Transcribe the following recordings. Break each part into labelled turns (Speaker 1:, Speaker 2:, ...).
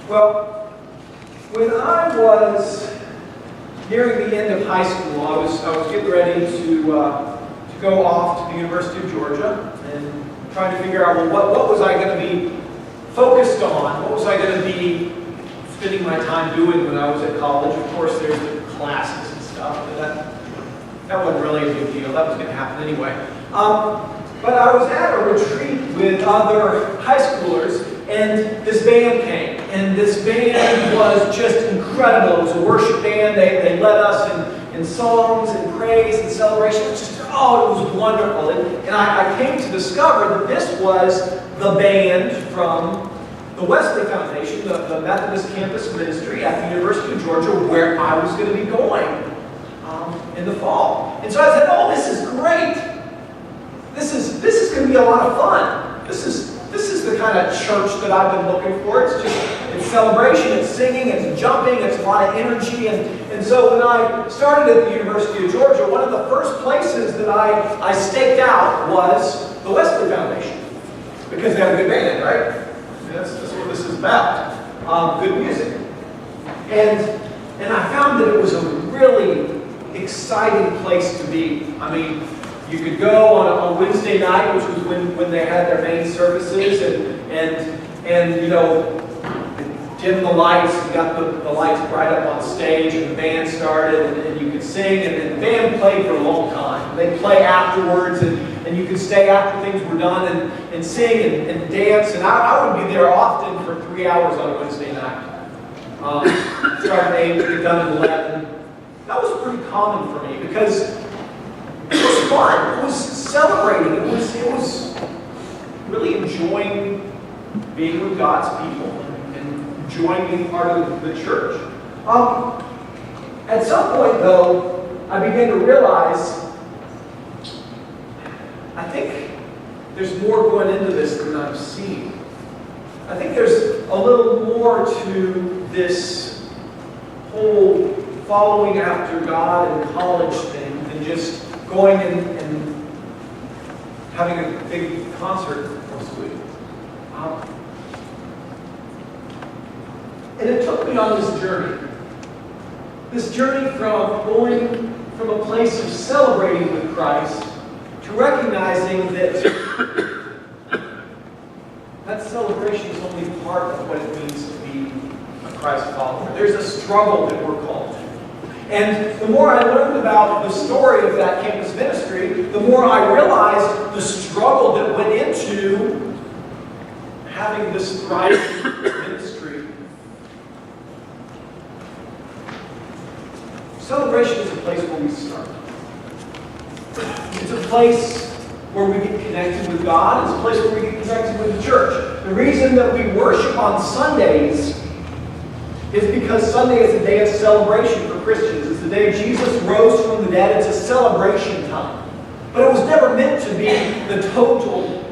Speaker 1: Well, when I was nearing the end of high school, I was getting ready to go off to the University of Georgia and trying to figure out, well, what was I going to be focused on? What was I going to be spending my time doing when I was at college? Of course, there's the classes and stuff, but that wasn't really a big deal. That was going to happen anyway. But I was at a retreat with other high schoolers, and this band came. And this band was just incredible. It was a worship band. They led us in songs and praise and celebration. It was just, it was wonderful. And I came to discover that this was the band from the Wesley Foundation, the Methodist Campus Ministry at the University of Georgia, where I was going to be going in the fall. And so I said, this is great. This is going to be a lot of fun. This is the kind of church that I've been looking for. It's celebration, it's singing, it's jumping, it's a lot of energy. And so when I started at the University of Georgia, one of the first places that I staked out was the Wesley Foundation. Because they have a good band, right? That's what this is about. Good music. And I found that it was a really exciting place to be. I mean, you could go on Wednesday night, which was when they had their main services, and you know, dim the lights, you got the lights bright up on stage, and the band started, and you could sing, and then the band played for a long time. They'd play afterwards, and you could stay after things were done and sing and dance, and I would be there often for 3 hours on a Wednesday night. Start at 8, get done at 11. That was pretty common for me, because it was fun. It was celebrating. It was really enjoying being with God's people and enjoying being part of the church. At some point, though, I began to realize, I think there's more going into this than I've seen. I think there's a little more to this whole following after God and college thing than just going and having a big concert once a week. And it took me on this journey. This journey from going from a place of celebrating with Christ to recognizing that celebration is only part of what it means to be a Christ follower. There's a struggle that we're called to. And the more I learned about the story of that campus ministry, the more I realized the struggle that went into having this thriving ministry. Celebration is a place where we start. It's a place where we get connected with God. It's a place where we get connected with the church. The reason that we worship on Sundays is because Sunday is a day of celebration for Christians. It's the day Jesus rose from the dead. It's a celebration time. But it was never meant to be the total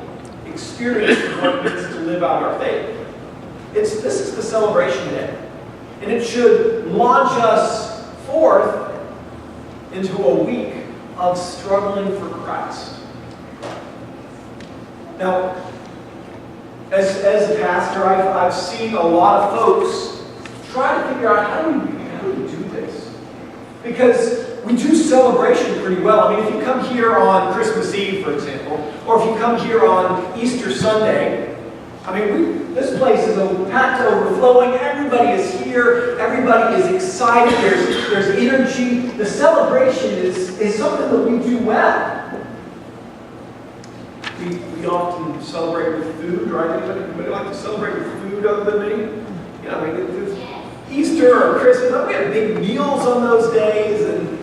Speaker 1: experience of what it means to live out our faith. This is the celebration day. And it should launch us forth into a week of struggling for Christ. Now, as a pastor, I've seen a lot of folks try to figure out how do we do this? Because we do celebration pretty well. I mean, if you come here on Christmas Eve, for example, or if you come here on Easter Sunday, I mean, this place is packed to overflowing. Everybody is here. Everybody is excited. There's energy. The celebration is something that we do well. We often celebrate with food, right? Anybody like to celebrate with food other than me? You know, I mean, Easter or Christmas, we have big meals on those days, and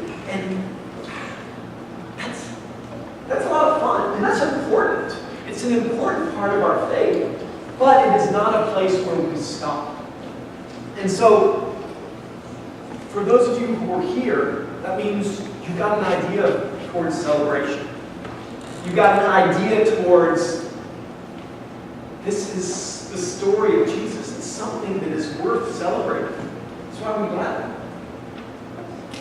Speaker 1: that's a lot of fun, and that's important. It's an important part of our faith, but it is not a place where we stop. And so, for those of you who are here, that means you've got an idea towards celebration. You've got an idea towards, this is the story of Jesus. It's something that is worth celebrating. That's why we gather.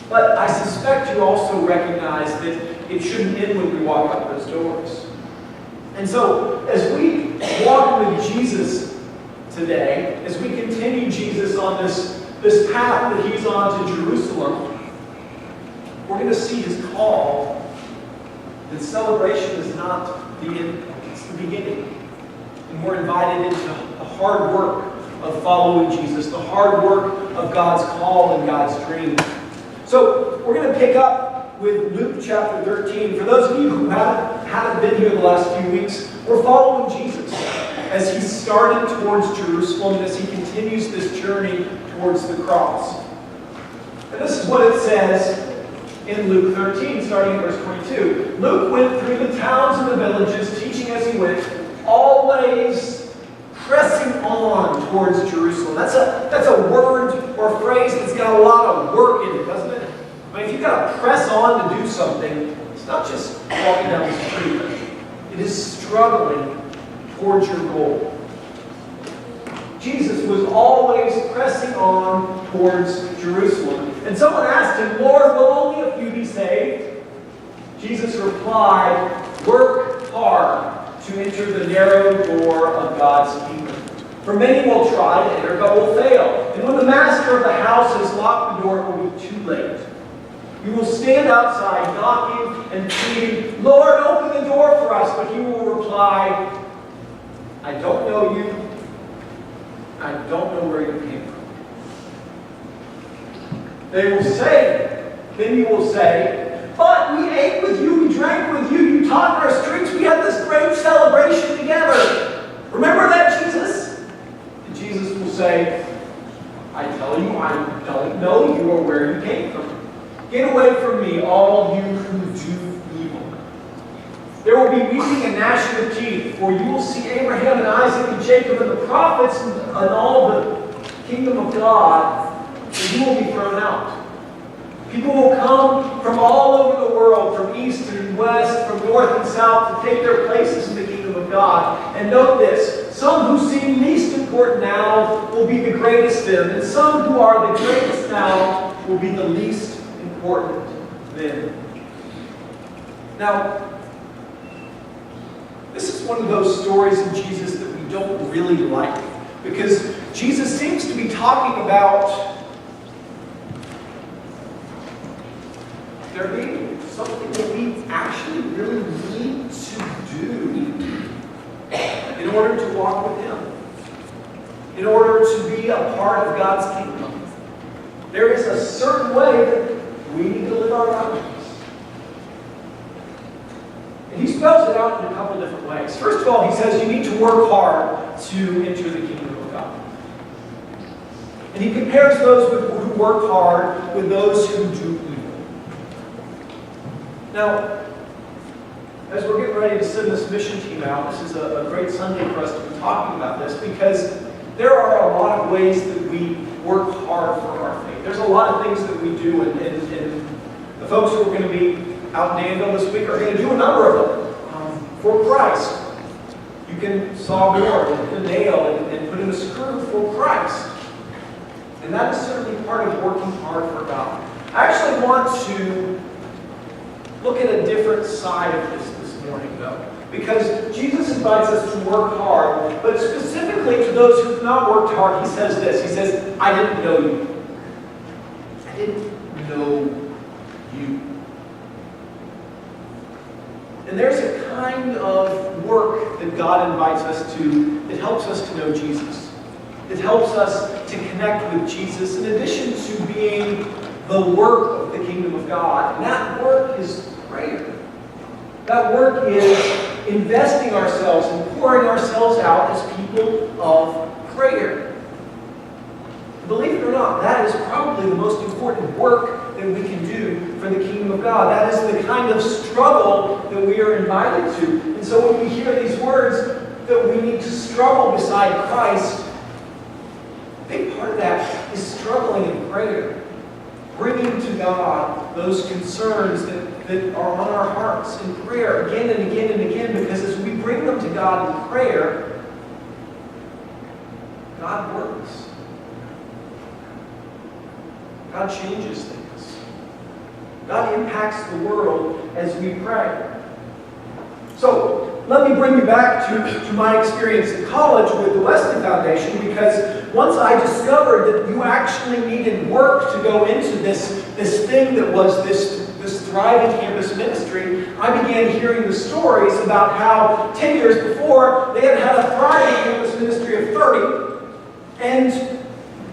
Speaker 1: But I suspect you also recognize that it shouldn't end when we walk out those doors. And so, as we walk with Jesus, today, as we continue Jesus on this path that he's on to Jerusalem, we're going to see his call that celebration is not the end point, it's the beginning. And we're invited into the hard work of following Jesus, the hard work of God's call and God's dream. So we're going to pick up with Luke chapter 13. For those of you who haven't been here the last few weeks, we're following Jesus as he started towards Jerusalem and as he continues this journey towards the cross. And this is what it says in Luke 13, starting in verse 22. Luke went through the towns and the villages, teaching as he went, always pressing on towards Jerusalem. That's a word or phrase that's got a lot of work in it, doesn't it? I mean, if you've got to press on to do something, it's not just walking down the street. It is struggling towards your goal. Jesus was always pressing on towards Jerusalem. And someone asked him, Lord, will only a few be saved? Jesus replied, work hard to enter the narrow door of God's kingdom. For many will try to enter, but will fail. And when the master of the house has locked the door, it will be too late. You will stand outside, knocking and pleading, Lord, open the door for us. But he will reply, I don't know you. I don't know where you came from. They will say, then you will say, but we ate with you, we drank with you, you taught in our streets, we had this great celebration together. Remember that, Jesus? And Jesus will say, I tell you, I don't know you or where you came from. Get away from me, all you who do evil. There will be weeping and gnashing of teeth, for you will see Abraham and Isaac and Jacob and the prophets and all the kingdom of God, and you will be thrown out. People will come from all over the world, from east and west, from north and south, to take their places in the kingdom of God. And note this, some who seem least important now will be the greatest then, and some who are the greatest now will be the least important then. Now, this is one of those stories of Jesus that we don't really like, because Jesus seems to be talking about there being something that we actually really need to do in order to walk with him, in order to be a part of God's kingdom. There is a certain way that we need to live our lives. And he spells it out in a couple different ways. First of all, he says you need to work hard to enter the kingdom of God. And he compares those who work hard with those who do evil. Now, as we're getting ready to send this mission team out, this is a great Sunday for us to be talking about this, because there are a lot of ways that we work hard for our faith. There's a lot of things that we do, and the folks who are going to be out in Danville this week are going to do a number of them for Christ. You can saw wood and put a nail and put in a screw for Christ. And that is certainly part of working hard for God. I actually want to look at a different side of this morning, though. Because Jesus invites us to work hard, but specifically to those who have not worked hard, he says this. He says, I didn't know you. I didn't know you. And there's a kind of work that God invites us to that helps us to know Jesus. It helps us to connect with Jesus in addition to being the work of the kingdom of God. And that work is prayer. That work is investing ourselves and pouring ourselves out as people of prayer. Believe it or not, that is probably the most important work that we can do for the kingdom of God. That is the kind of struggle that we are invited to. And so when we hear these words that we need to struggle beside Christ, a big part of that is struggling in prayer. Bringing to God those concerns that are on our hearts in prayer again and again and again, because as we bring them to God in prayer, God works. God changes things. God impacts the world as we pray. So, let me bring you back to my experience in college with the Wesley Foundation, once I discovered that you actually needed work to go into this thing that was this thriving campus ministry, I began hearing the stories about how 10 years before they had had a thriving campus ministry of 30, and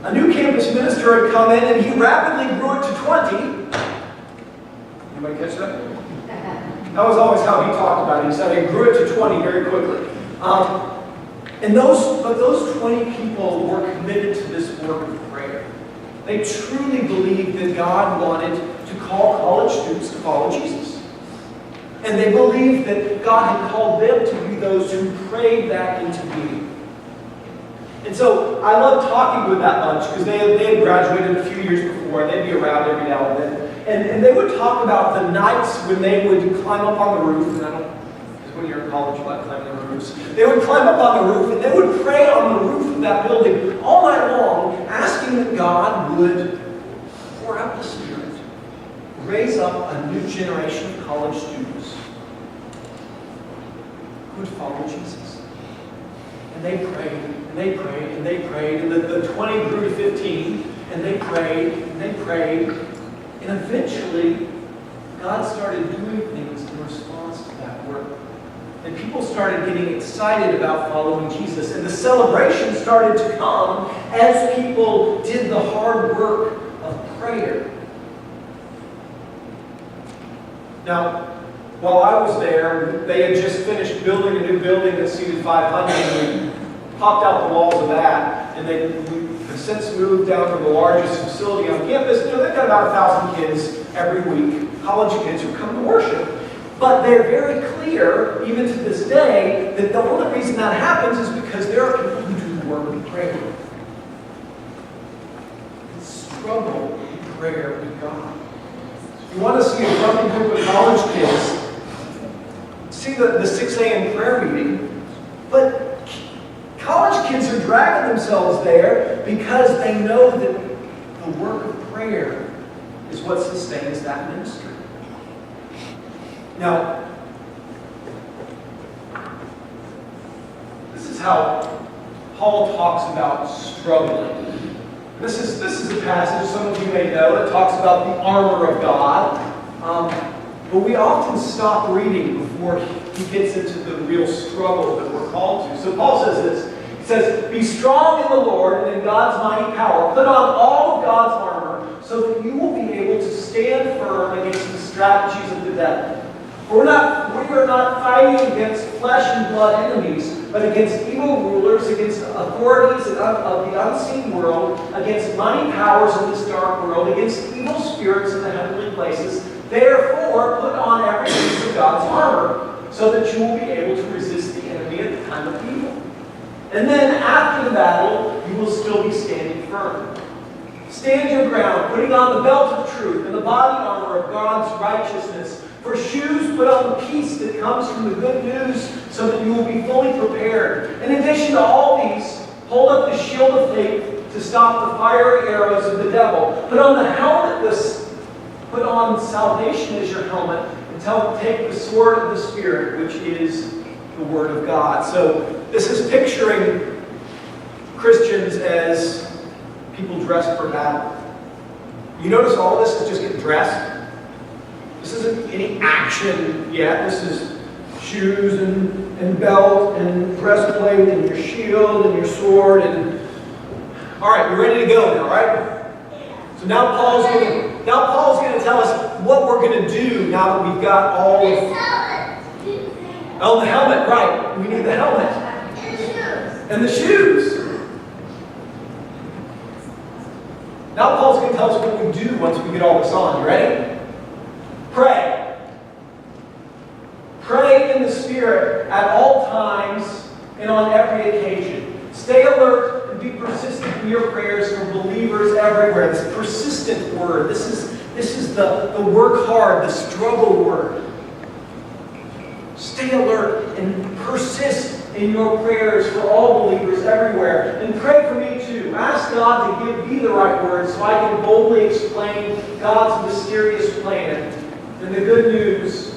Speaker 1: a new campus minister had come in and he rapidly grew it to 20. Anybody catch that? That was always how he talked about it. He said he grew it to 20 very quickly. But those 20 people were committed to this work of prayer. They truly believed that God wanted to call college students to follow Jesus. And they believed that God had called them to be those who prayed that into being. And so I loved talking with that bunch because they had graduated a few years before. They'd be around every now and then. And they would talk about the nights when they would climb up on the roof. And because when you're in college, you like climbing on the roofs. They would climb up on the roof and they would pray on the roof of that building all night long, asking that God would pour out the Spirit, raise up a new generation of college students who would follow Jesus. And they prayed, and they prayed, and they prayed, and the 20 grew to 15, and they prayed, and they prayed, and eventually, God started doing things in response to that work. And people started getting excited about following Jesus, and the celebration started to come as people did the hard work of prayer. Now, while I was there, they had just finished building a new building that seated 500, and we popped out the walls of that, and we have since moved down to the largest facility on campus. They've got about 1,000 kids every week, college kids who come to worship. But they're very clear, even to this day, that the only reason that happens is because there are people who do the work of prayer. And struggle in prayer with God. You want to see a grumpy group of college kids, see the 6 a.m. prayer meeting, but college kids are dragging themselves there because they know that the work of prayer is what sustains that ministry. Now, this is how Paul talks about struggling. This is a passage some of you may know that talks about the armor of God. But we often stop reading before he gets into the real struggle that we're called to. So Paul says this. He says, "Be strong in the Lord and in God's mighty power. Put on all of God's armor so that you will be able to stand firm against the strategies of the devil. We are not fighting against flesh and blood enemies, but against evil rulers, against authorities of the unseen world, against mighty powers in this dark world, against evil spirits in the heavenly places. Therefore, put on every piece of God's armor, so that you will be able to resist the enemy at the time of evil. And then after the battle, you will still be standing firm. Stand your ground, putting on the belt of truth and the body armor of God's righteousness. For shoes, put on the peace that comes from the good news, so that you will be fully prepared. In addition to all these, hold up the shield of faith to stop the fiery arrows of the devil. Put on the helmet, put on salvation as your helmet, and take the sword of the Spirit, which is the Word of God." So this is picturing Christians as people dressed for battle. You notice all this is just getting dressed. This isn't any action yet. This is shoes and belt and breastplate and your shield and your sword. And all right, you're ready to go now, right? So now Paul's going to tell us what we're going to do now that we've got all of. Oh, the helmet, right? We need the helmet and the shoes. Now Paul's going to tell us what we do once we get all this on. You ready? Pray. Pray in the Spirit at all times and on every occasion. Stay alert and be persistent in your prayers for believers everywhere. This persistent word. This is the work hard, the struggle word. Stay alert and persist in your prayers for all believers everywhere. And pray for me too. Ask God to give me the right words so I can boldly explain God's mysterious plan. And the good news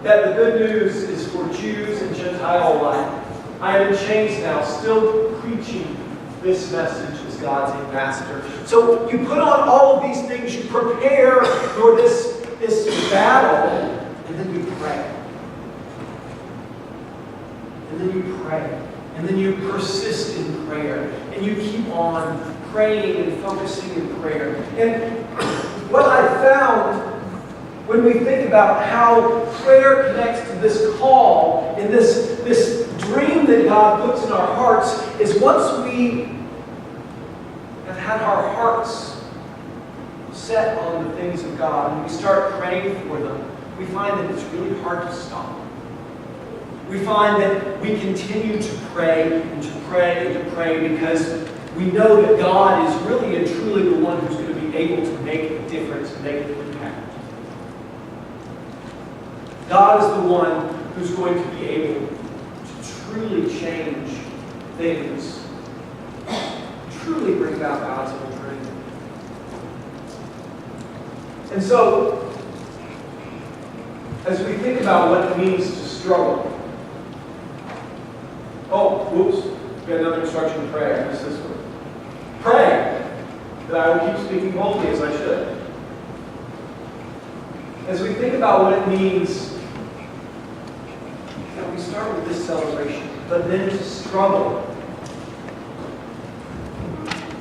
Speaker 1: is for Jews and Gentile alike. I am in chains now, still preaching the this message as God's ambassador. So you put on all of these things, you prepare for this battle, and then you pray. And then you pray. And then you persist in prayer. And you keep on praying and focusing in prayer. And what I found when we think about how prayer connects to this call and this dream that God puts in our hearts is once we have had our hearts set on the things of God and we start praying for them, we find that it's really hard to stop. We find that we continue to pray and to pray and to pray because we know that God is really and truly the one who's going to be able to make a difference and make an impact. God is the one who's going to be able to truly change things, truly bring about God's whole dream. And so, as we think about what it means to struggle, we got another instruction to pray. I missed this one. Pray that I will keep speaking boldly as I should. As we think about what it means, we start with this celebration, but then to struggle.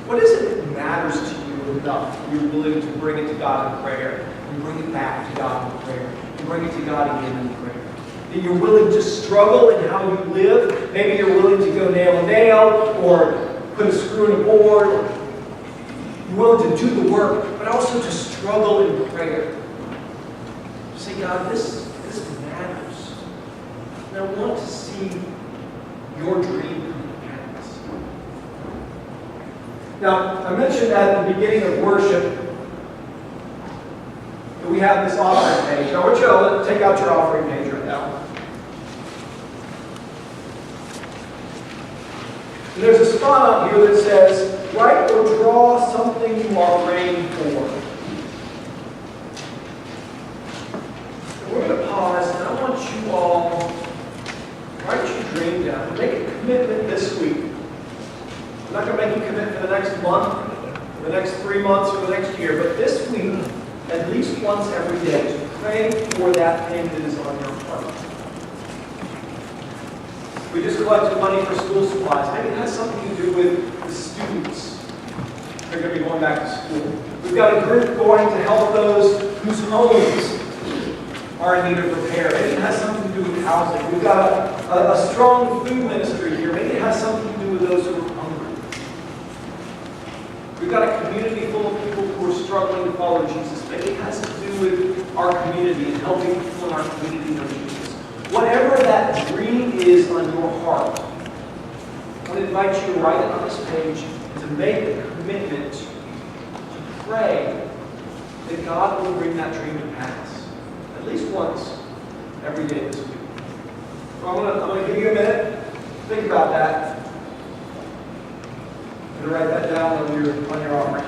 Speaker 1: What is it that matters to you enough? You're willing to bring it to God in prayer. You bring it back to God in prayer. You bring it to God again in prayer. That you're willing to struggle in how you live. Maybe you're willing to go nail a nail or put a screw in a board. You're willing to do the work, but also to struggle in prayer. Say, God, this matters. And I want to see your dream come to pass. Now, I mentioned at the beginning of worship that we have this offering page. I want you to take out your offering page right now. And there's a spot up here that says, write or draw something you are praying for. And we're going to pause, and I want you all to write your dream down and make a commitment this week. I'm not going to make you commit for the next month, or the next 3 months, or the next year, but this week, at least once every day, to pray for that thing that is on your heart. We just collected money for school supplies. Maybe it has something to do with the students. They're going to be going back to school. We've got a group going to help those whose homes are in need of repair. Maybe it has something to do with housing. We've got a strong food ministry here. Maybe it has something to do with those who are hungry. We've got a community full of people who are struggling to follow Jesus. Maybe it has to do with our community and helping people in our community know Jesus. Whatever that dream is on your heart, I want to invite you to write it on this page and to make a commitment to pray that God will bring that dream to pass. At least once every day this week. So I'm going to give you a minute. Think about that. I'm going to write that down on your offering.